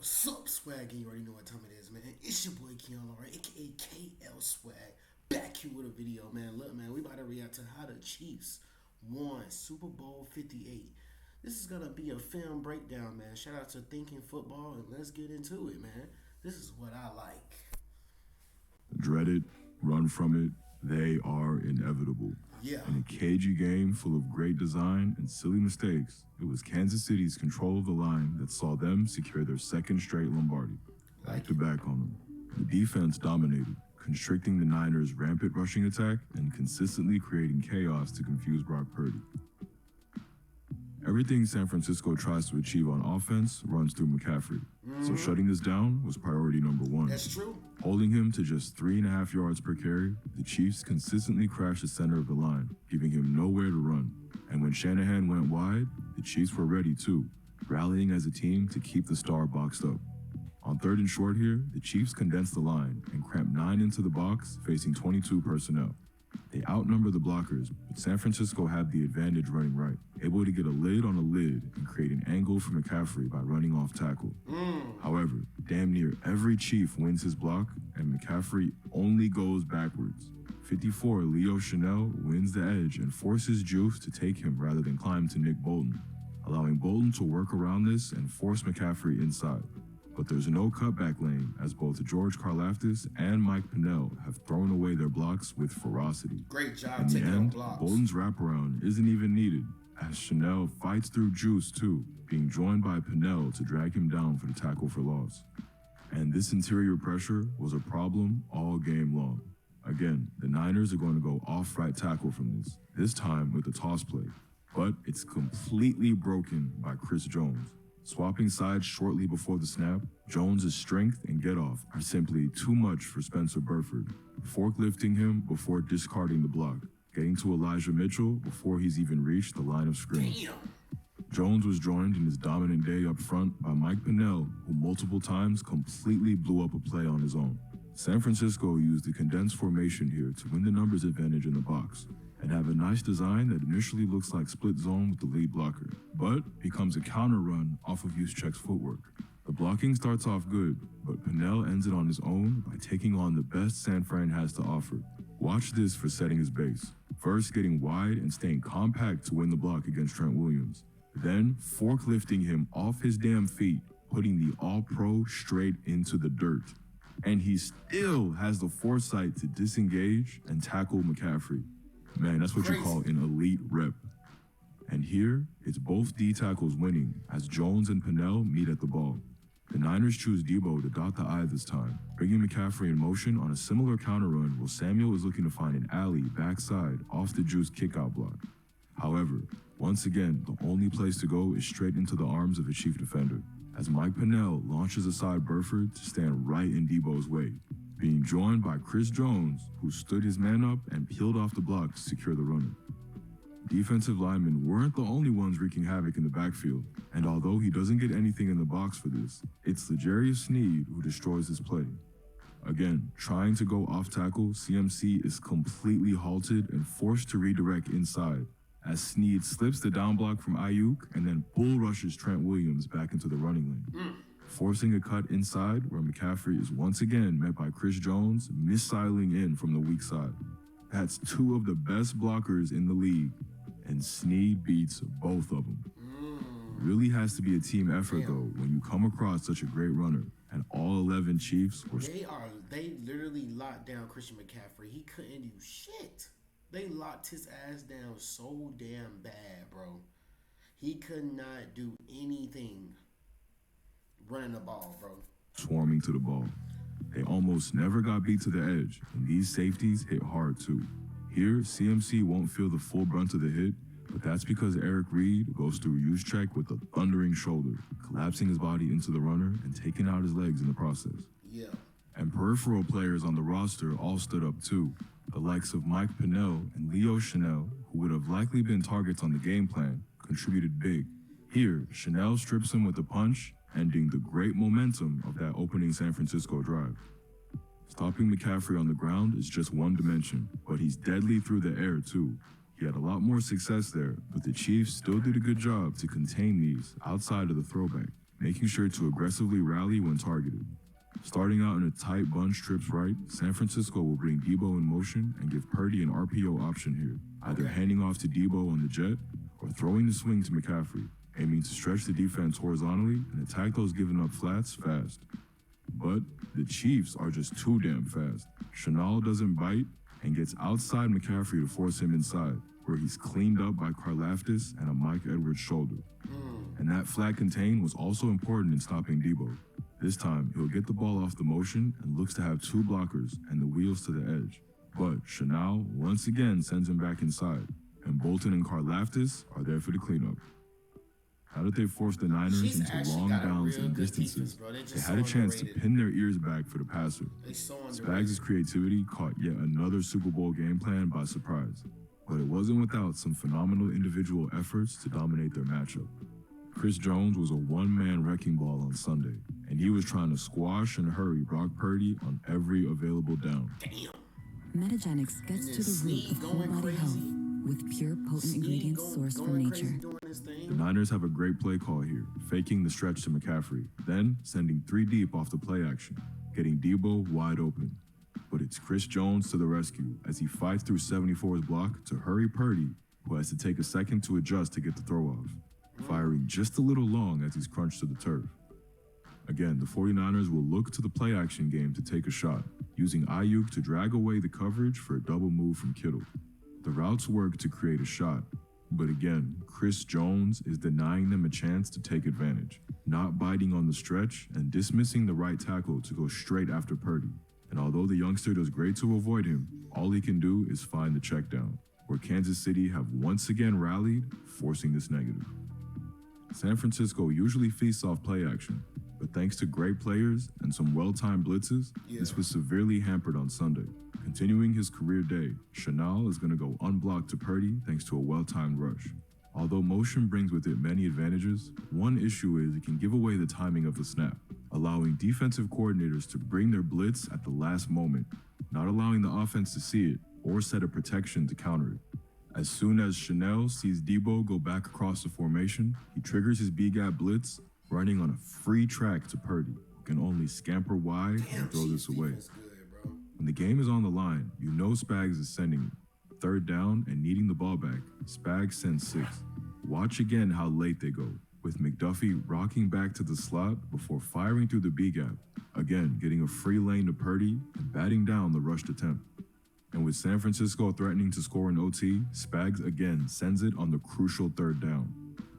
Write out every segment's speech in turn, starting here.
What's up, Swag? And you already know what time it is, man. It's your boy Keon, right? AKA KL Swag. Back here with a video, man. Look, man, we about to react to how the Chiefs won Super Bowl 58. This is gonna be a film breakdown, man. Shout out to Thinking Football, and let's get into it, man. This is what I like. Dread it, run from it, they are inevitable. Yeah. In a cagey game full of great design and silly mistakes, it was Kansas City's control of the line that saw them secure their second straight Lombardi. Back to back on them. The defense dominated, constricting the Niners' rampant rushing attack and consistently creating chaos to confuse Brock Purdy. Everything San Francisco tries to achieve on offense runs through McCaffrey. So shutting this down was priority number one. That's true. Holding him to just 3.5 yards per carry, the Chiefs consistently crashed the center of the line, giving him nowhere to run. And when Shanahan went wide, the Chiefs were ready too, rallying as a team to keep the star boxed up. On 3rd and short here, the Chiefs condensed the line and cramped 9 into the box, facing 22 personnel. They outnumber the blockers, but San Francisco had the advantage running right, able to get a lid on a lid and create an angle for McCaffrey by running off tackle. However, damn near every Chief wins his block, and McCaffrey only goes backwards. 54 Leo Chanel wins the edge and forces Juice to take him rather than climb to Nick Bolton, allowing Bolton to work around this and force McCaffrey inside. But there's no cutback lane, as both George Karlaftis and Mike Pennell have thrown away their blocks with ferocity. Great job In the taking on end, blocks. Bolton's wraparound isn't even needed, as Chanel fights through Juice too, being joined by Pennell to drag him down for the tackle for loss. And this interior pressure was a problem all game long. Again, the Niners are going to go off right tackle from this time with a toss play. But it's completely broken by Chris Jones. Swapping sides shortly before the snap, Jones' strength and get-off are simply too much for Spencer Burford, forklifting him before discarding the block, getting to Elijah Mitchell before he's even reached the line of scrimmage. Damn. Jones was joined in his dominant day up front by Mike Pennell, who multiple times completely blew up a play on his own. San Francisco used the condensed formation here to win the numbers advantage in the box, and have a nice design that initially looks like split zone with the lead blocker, but becomes a counter run off of Juszczyk's footwork. The blocking starts off good, but Pennell ends it on his own by taking on the best San Fran has to offer. Watch this for setting his base. First getting wide and staying compact to win the block against Trent Williams. Then forklifting him off his damn feet, putting the all-pro straight into the dirt. And he still has the foresight to disengage and tackle McCaffrey. Man, that's what you call an elite rep. And here, it's both D tackles winning as Jones and Pennell meet at the ball. The Niners choose Debo to dot the I this time, bringing McCaffrey in motion on a similar counter run while Samuel is looking to find an alley backside off the Juice kickout block. However, once again, the only place to go is straight into the arms of a Chief defender, as Mike Pennell launches aside Burford to stand right in Debo's way, being joined by Chris Jones, who stood his man up and peeled off the block to secure the runner. Defensive linemen weren't the only ones wreaking havoc in the backfield, and although he doesn't get anything in the box for this, it's L'Jarius Sneed who destroys his play. Again, trying to go off tackle, CMC is completely halted and forced to redirect inside, as Sneed slips the down block from Ayuk and then bull rushes Trent Williams back into the running lane, forcing a cut inside where McCaffrey is once again met by Chris Jones missiling in from the weak side. That's 2 of the best blockers in the league, and Sneed beats both of them. Really has to be a team effort though when you come across such a great runner, and all 11 Chiefs were... They literally locked down Christian McCaffrey. He couldn't do shit. They locked his ass down so damn bad, bro. He could not do anything running the ball, bro. Swarming to the ball. They almost never got beat to the edge, and these safeties hit hard too. Here, CMC won't feel the full brunt of the hit, but that's because Eric Reed goes through Juszczyk with a thundering shoulder, collapsing his body into the runner and taking out his legs in the process. Yeah. And peripheral players on the roster all stood up too. The likes of Mike Pennell and Leo Chanel, who would have likely been targets on the game plan, contributed big. Here, Chanel strips him with a punch, ending the great momentum of that opening San Francisco drive. Stopping McCaffrey on the ground is just one dimension, but he's deadly through the air too. He had a lot more success there, but the Chiefs still did a good job to contain these outside of the throwback, making sure to aggressively rally when targeted. Starting out in a tight bunch trips right, San Francisco will bring Debo in motion and give Purdy an RPO option here, either handing off to Debo on the jet or throwing the swing to McCaffrey, aiming to stretch the defense horizontally and attack those giving up flats fast. But the Chiefs are just too damn fast. Chanel doesn't bite and gets outside McCaffrey to force him inside, where he's cleaned up by Karlaftis and a Mike Edwards shoulder. And that flat contain was also important in stopping Debo. This time, he'll get the ball off the motion and looks to have two blockers and the wheels to the edge. But Chanel once again sends him back inside, and Bolton and Karlaftis are there for the cleanup. How did they force the Niners into long downs and distances? They had a chance to pin their ears back for the passer. Spags' creativity caught yet another Super Bowl game plan by surprise, but it wasn't without some phenomenal individual efforts to dominate their matchup. Chris Jones was a one-man wrecking ball on Sunday, and he was trying to squash and hurry Brock Purdy on every available down. Metagenics gets to the root of whole body health with pure, potent ingredients sourced from nature. The Niners have a great play call here, faking the stretch to McCaffrey, then sending 3 deep off the play action, getting Debo wide open. But it's Chris Jones to the rescue as he fights through 74's block to hurry Purdy, who has to take a second to adjust to get the throw off, firing just a little long as he's crunched to the turf. Again, the 49ers will look to the play action game to take a shot, using Ayuk to drag away the coverage for a double move from Kittle. The routes work to create a shot, but again, Chris Jones is denying them a chance to take advantage, not biting on the stretch and dismissing the right tackle to go straight after Purdy. And although the youngster does great to avoid him, all he can do is find the check down, where Kansas City have once again rallied, forcing this negative. San Francisco usually feasts off play action, but thanks to great players and some well-timed blitzes, this was severely hampered on Sunday. Continuing his career day, Chanel is going to go unblocked to Purdy thanks to a well-timed rush. Although motion brings with it many advantages, one issue is it can give away the timing of the snap, allowing defensive coordinators to bring their blitz at the last moment, not allowing the offense to see it or set a protection to counter it. As soon as Chanel sees Debo go back across the formation, he triggers his B-gap blitz, running on a free track to Purdy, who can only scamper wide and throw this away. When the game is on the line, you know Spags is sending it. Third down and needing the ball back, Spags sends 6. Watch again how late they go, with McDuffie rocking back to the slot before firing through the B-gap, again getting a free lane to Purdy and batting down the rushed attempt. And with San Francisco threatening to score in OT, Spags again sends it on the crucial third down.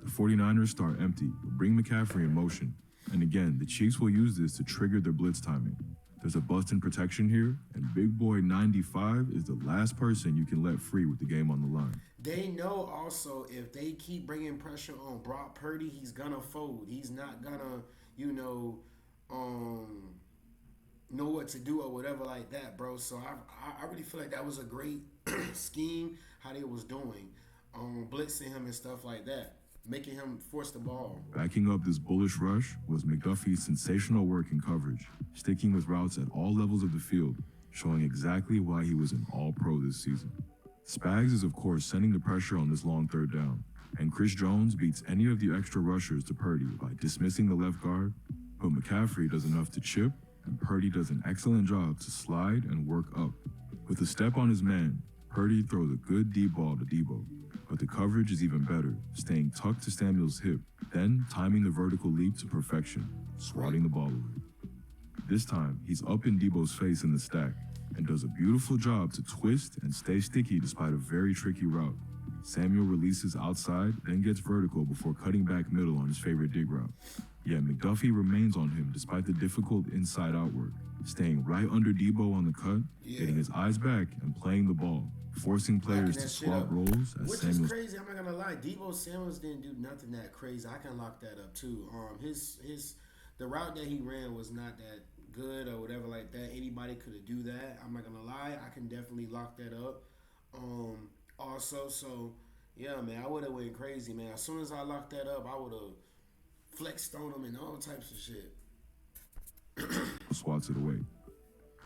The 49ers start empty, but bring McCaffrey in motion. And again, the Chiefs will use this to trigger their blitz timing. There's a bust in protection here, and Big Boy 95 is the last person you can let free with the game on the line. They know also if they keep bringing pressure on Brock Purdy, he's gonna fold. He's not gonna, know what to do or whatever like that, bro. So I really feel like that was a great scheme, how they was doing, blitzing him and stuff like that, making him force the ball. Backing up this bullish rush was McDuffie's sensational work in coverage, sticking with routes at all levels of the field, showing exactly why he was an all-pro this season. Spags is of course sending the pressure on this long third down, and Chris Jones beats any of the extra rushers to Purdy by dismissing the left guard, but McCaffrey does enough to chip, and Purdy does an excellent job to slide and work up. With a step on his man, Purdy throws a good deep ball to Debo, but the coverage is even better, staying tucked to Samuel's hip, then timing the vertical leap to perfection, swatting the ball away. This time, he's up in Debo's face in the stack, and does a beautiful job to twist and stay sticky despite a very tricky route. Samuel releases outside, then gets vertical before cutting back middle on his favorite dig route. Yet McDuffie remains on him despite the difficult inside-out work, staying right under Debo on the cut, getting his eyes back and playing the ball, forcing players to swap roles as Which Samuel. is crazy. I'm not gonna lie. Debo Samuels didn't do nothing that crazy. I can lock that up too. The route that he ran was not that good or whatever like that. Anybody could have do that. I'm not gonna lie. I can definitely lock that up. Also, so yeah, man, I would have went crazy, man. As soon as I locked that up, I would have flexed on him and all types of shit. Swats it away.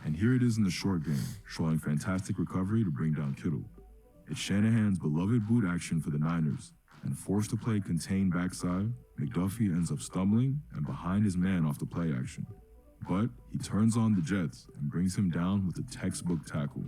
And here it is in the short game, showing fantastic recovery to bring down Kittle. It's Shanahan's beloved boot action for the Niners, and forced to play contained backside, McDuffie ends up stumbling and behind his man off the play action. But he turns on the Jets and brings him down with a textbook tackle.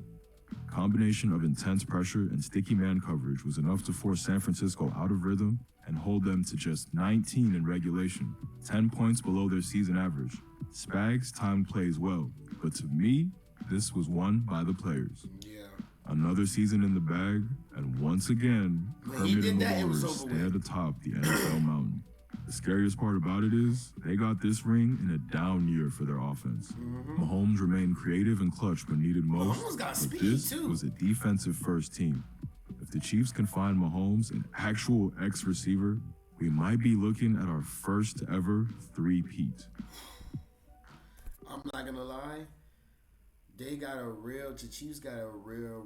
Combination of intense pressure and sticky man coverage was enough to force San Francisco out of rhythm and hold them to just 19 in regulation, 10 points below their season average. Spags timed plays well, but to me, this was won by the players. Yeah. Another season in the bag, and once again, Kermit and the Warriors stay at the top the NFL mountain. The scariest part about it is, they got this ring in a down year for their offense. Mahomes remained creative and clutch when needed most, but this was a defensive-first team. If the Chiefs can find Mahomes an actual X-receiver, we might be looking at our first ever three-peat. I'm not gonna lie. The Chiefs got a real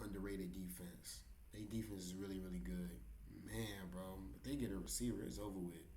underrated defense. Their defense is really, really good. Man, bro, if they get a receiver, it's over with.